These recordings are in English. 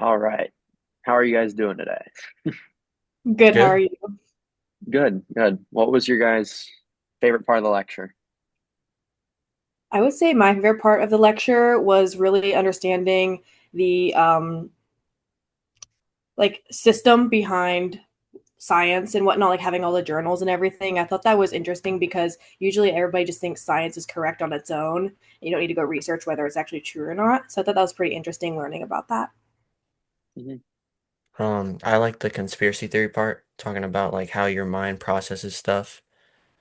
All right. How are you guys doing today? Good, how are Good. you? Good, good. What was your guys' favorite part of the lecture? I would say my favorite part of the lecture was really understanding the like system behind science and whatnot, like having all the journals and everything. I thought that was interesting because usually everybody just thinks science is correct on its own. You don't need to go research whether it's actually true or not. So I thought that was pretty interesting learning about that. Mhm. I like the conspiracy theory part, talking about like how your mind processes stuff.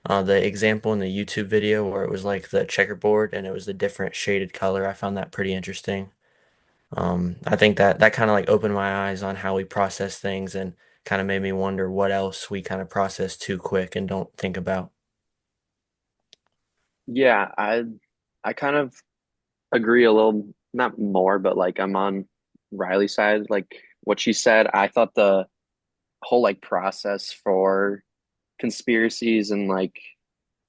The example in the YouTube video where it was like the checkerboard and it was the different shaded color, I found that pretty interesting. I think that kind of like opened my eyes on how we process things and kind of made me wonder what else we kind of process too quick and don't think about. Yeah, I kind of agree a little, not more, but like I'm on Riley's side. Like what she said, I thought the whole like process for conspiracies and like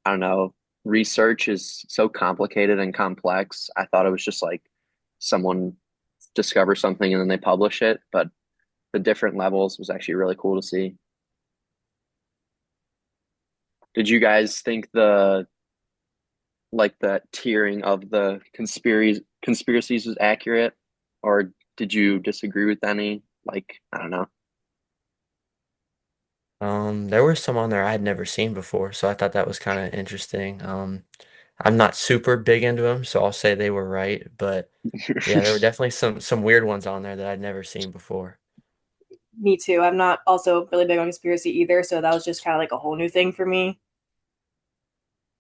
I don't know, research is so complicated and complex. I thought it was just like someone discovers something and then they publish it, but the different levels was actually really cool to see. Did you guys think the tiering of the conspiracies was accurate, or did you disagree with any? Like, I don't know. There were some on there I had never seen before, so I thought that was kind of interesting. I'm not super big into them, so I'll say they were right, but yeah, there were definitely some weird ones on there that I'd never seen before. Me too. I'm not also really big on conspiracy either, so that was just kind of like a whole new thing for me.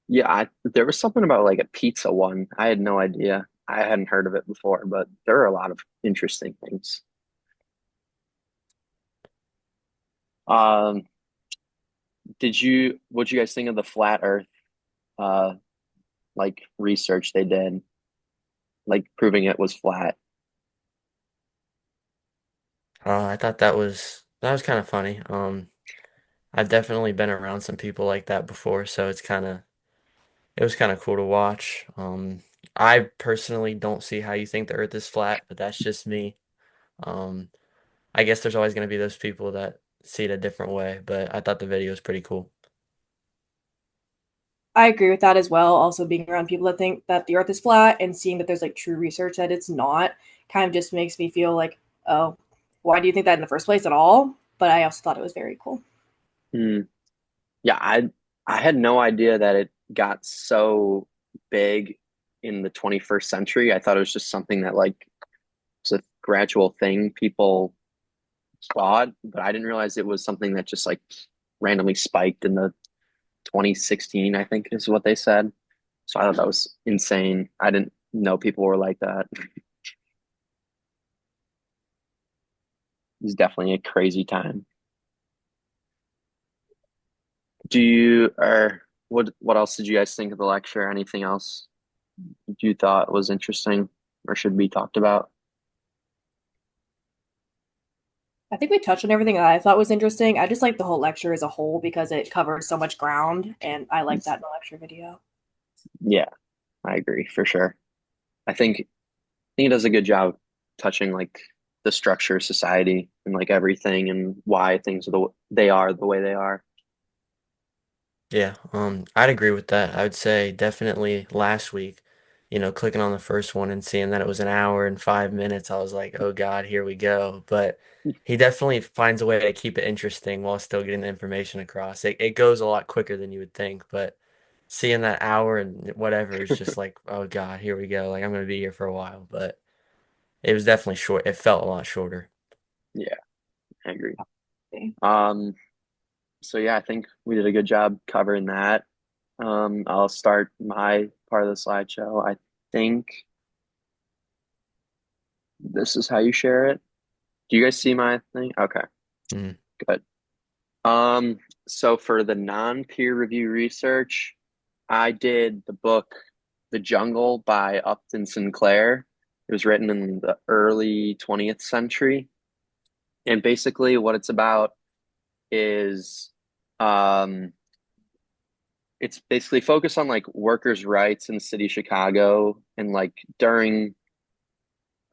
Yeah, there was something about like a pizza one. I had no idea. I hadn't heard of it before, but there are a lot of interesting things. Um, what'd you guys think of the flat Earth uh like research they did, like proving it was flat? I thought that was kind of funny. I've definitely been around some people like that before, so it was kind of cool to watch. I personally don't see how you think the Earth is flat, but that's just me. Um, I guess there's always going to be those people that see it a different way, but I thought the video was pretty cool. I agree with that as well. Also, being around people that think that the earth is flat and seeing that there's like true research that it's not kind of just makes me feel like, oh, why do you think that in the first place at all? But I also thought it was very cool. Hmm. Yeah, I had no idea that it got so big in the 21st century. I thought it was just something that like was a gradual thing people thought, but I didn't realize it was something that just like randomly spiked in the 2016, I think is what they said. So I thought that was insane. I didn't know people were like that. It was definitely a crazy time. Do you or what else did you guys think of the lecture? Anything else you thought was interesting or should be talked about? I think we touched on everything that I thought was interesting. I just like the whole lecture as a whole because it covered so much ground, and I like that in the lecture video. Yeah, I agree for sure. I think it does a good job touching like the structure of society and like everything and why things are they are the way they are. Yeah, I'd agree with that. I would say definitely last week, clicking on the first one and seeing that it was an hour and 5 minutes, I was like, oh God, here we go. But he definitely finds a way to keep it interesting while still getting the information across. It goes a lot quicker than you would think, but seeing that hour and whatever is just like, oh God, here we go. Like I'm gonna be here for a while. But it was definitely short. It felt a lot shorter. Yeah, I agree. Um, so yeah, I think we did a good job covering that. I'll start my part of the slideshow. I think this is how you share it. Do you guys see my thing? Okay, Mhm. good. Um, so for the non-peer review research, I did the book The Jungle by Upton Sinclair. It was written in the early 20th century. And basically what it's about is um it's basically focused on like workers' rights in the city of Chicago and like during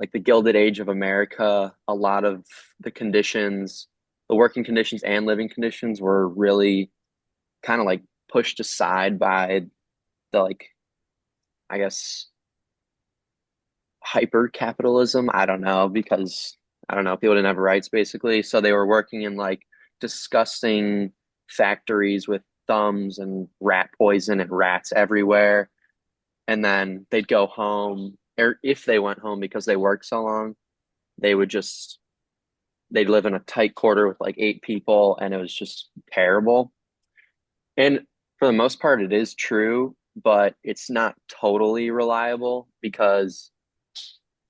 like the Gilded Age of America, a lot of the conditions, the working conditions and living conditions were really kind of like pushed aside by the like, I guess, hyper capitalism. I don't know, because I don't know, people didn't have rights basically. So they were working in like disgusting factories with thumbs and rat poison and rats everywhere. And then they'd go home, or if they went home because they worked so long, they would just they'd live in a tight quarter with like 8 people, and it was just terrible. And for the most part, it is true, but it's not totally reliable because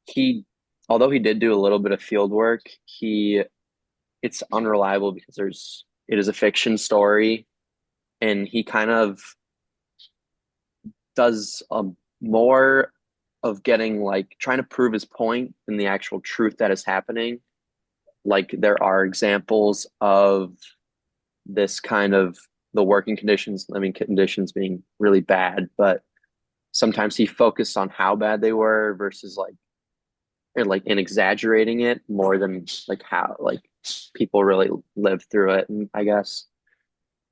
he, although he did do a little bit of field work, it's unreliable because it is a fiction story, and he kind of does more of getting like trying to prove his point than the actual truth that is happening. Like there are examples of this kind of the working conditions, living conditions being really bad, but sometimes he focused on how bad they were versus like and like in exaggerating it more than like how like people really lived through it, I guess.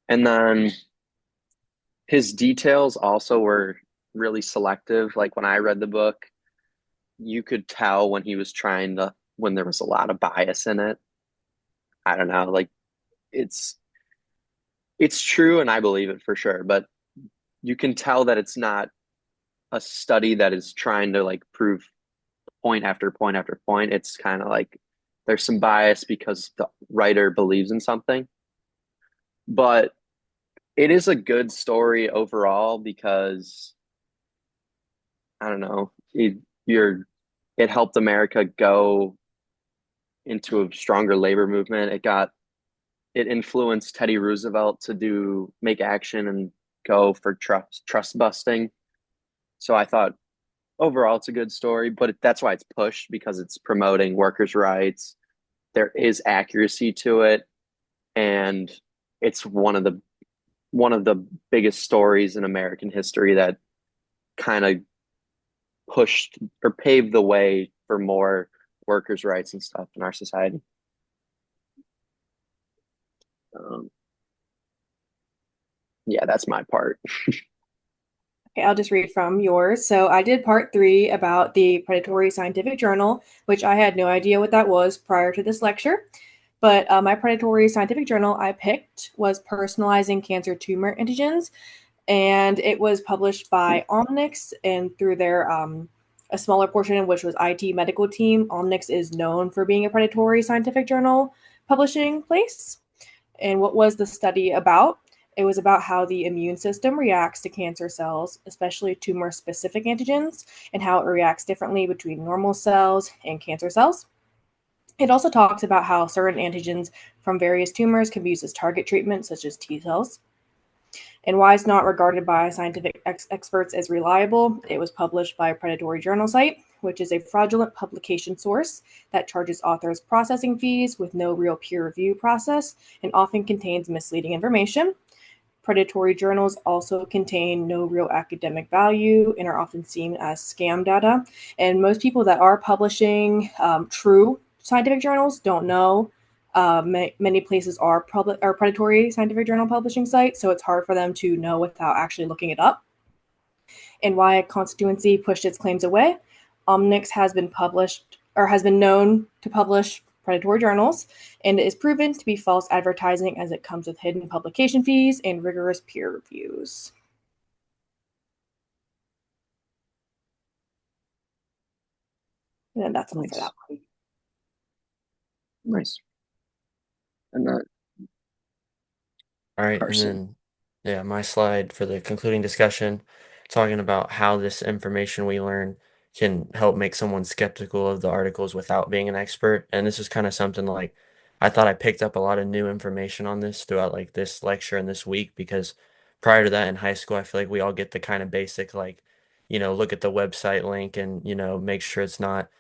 And then his details also were really selective. Like when I read the book, you could tell when he was trying to when there was a lot of bias in it. I don't know, like it's it's true and I believe it for sure, but you can tell that it's not a study that is trying to like prove point after point after point. It's kind of like there's some bias because the writer believes in something. But it is a good story overall because I don't know, it helped America go into a stronger labor movement. It influenced Teddy Roosevelt to do make action and go for trust busting. So I thought overall it's a good story, but that's why it's pushed because it's promoting workers' rights. There is accuracy to it, and it's one of the biggest stories in American history that kind of pushed or paved the way for more workers' rights and stuff in our society. Um, yeah, that's my part. Okay, I'll just read from yours. So I did part three about the predatory scientific journal, which I had no idea what that was prior to this lecture. But my predatory scientific journal I picked was Personalizing Cancer Tumor Antigens, and it was published by Omnix and through their a smaller portion, which was IT medical team. Omnix is known for being a predatory scientific journal publishing place. And what was the study about? It was about how the immune system reacts to cancer cells, especially tumor specific antigens, and how it reacts differently between normal cells and cancer cells. It also talks about how certain antigens from various tumors can be used as target treatment, such as T cells, and why it's not regarded by scientific experts as reliable. It was published by a predatory journal site, which is a fraudulent publication source that charges authors processing fees with no real peer review process and often contains misleading information. Predatory journals also contain no real academic value and are often seen as scam data. And most people that are publishing true scientific journals don't know. Many places are public or predatory scientific journal publishing sites, so it's hard for them to know without actually looking it up. And why a constituency pushed its claims away. Omnix has been published or has been known to publish predatory journals, and it is proven to be false advertising as it comes with hidden publication fees and rigorous peer reviews. And then that's all for that Nice, one. nice. And All right, and Karson. then yeah, my slide for the concluding discussion, talking about how this information we learn can help make someone skeptical of the articles without being an expert. And this is kind of something like I thought I picked up a lot of new information on this throughout like this lecture and this week because prior to that in high school, I feel like we all get the kind of basic like, look at the website link and, make sure it's not,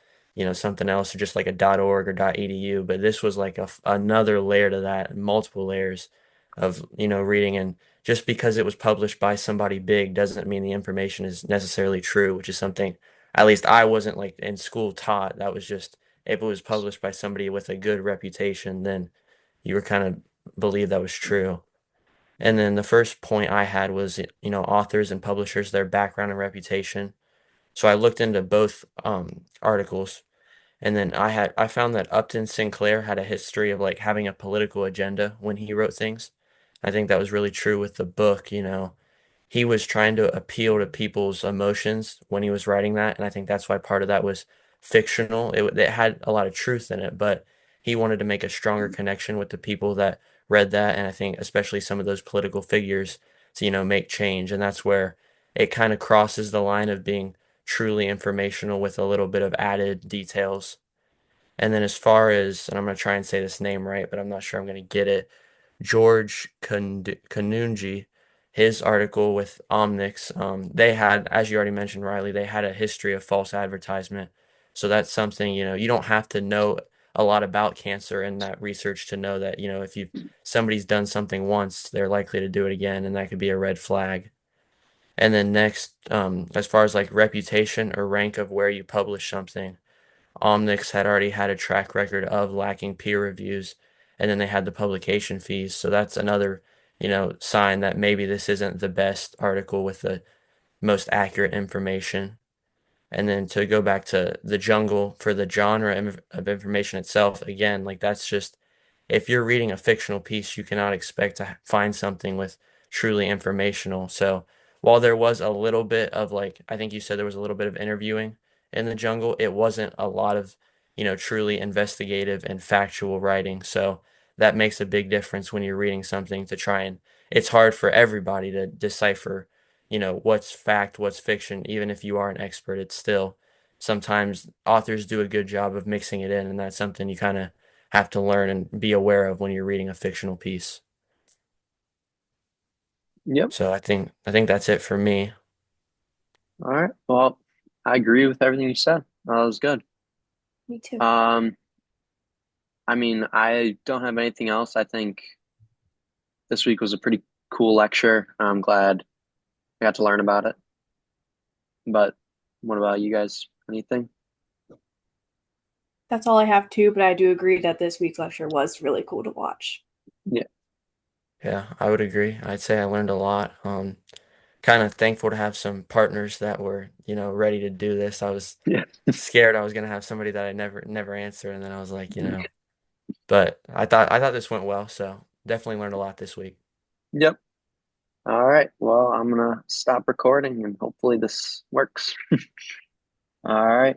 something else or just like a .org or .edu. But this was like another layer to that, multiple layers of reading, and just because it was published by somebody big doesn't mean the information is necessarily true, which is something at least I wasn't like in school taught. That was just if it was published by somebody with a good reputation, then you were kind of believe that was true. And then the first point I had was, authors and publishers, their background and reputation. So I looked into both articles, and then I found that Upton Sinclair had a history of like having a political agenda when he wrote things. I think that was really true with the book, he was trying to appeal to people's emotions when he was writing that, and I think that's why part of that was fictional. It had a lot of truth in it, but he wanted to make a stronger connection with the people that read that, and I think especially some of those political figures to, make change, and that's where it kind of crosses the line of being truly informational with a little bit of added details. And then as far as, and I'm going to try and say this name right, but I'm not sure I'm going to get it. George Kanunji, his article with Omnix, they had, as you already mentioned, Riley, they had a history of false advertisement. So that's something, you don't have to know a lot about cancer in that research to know that, if somebody's done something once, they're likely to do it again, and that could be a red flag. And then next, as far as like reputation or rank of where you publish something, Omnix had already had a track record of lacking peer reviews, and then they had the publication fees. So that's another, sign that maybe this isn't the best article with the most accurate information. And then to go back to the jungle for the genre of information itself, again, like that's just if you're reading a fictional piece, you cannot expect to find something with truly informational. So while there was a little bit of like, I think you said there was a little bit of interviewing in the jungle, it wasn't a lot of, truly investigative and factual writing. So that makes a big difference when you're reading something to try and it's hard for everybody to decipher what's fact, what's fiction. Even if you are an expert, it's still sometimes authors do a good job of mixing it in, and that's something you kind of have to learn and be aware of when you're reading a fictional piece. Yep. So I think that's it for me. All right. Well, I agree with everything you said. That was good. Me too. I mean, I don't have anything else. I think this week was a pretty cool lecture. I'm glad I got to learn about it. But what about you guys? Anything? That's all I have too, but I do agree that this week's lecture was really cool to watch. Yeah. Yeah, I would agree. I'd say I learned a lot. Kind of thankful to have some partners that were, ready to do this. I was Yeah. scared I was gonna have somebody that I never answer, and then I was like, but I thought this went well, so definitely learned a lot this week. Yep. All right. Well, I'm gonna stop recording and hopefully this works. All right.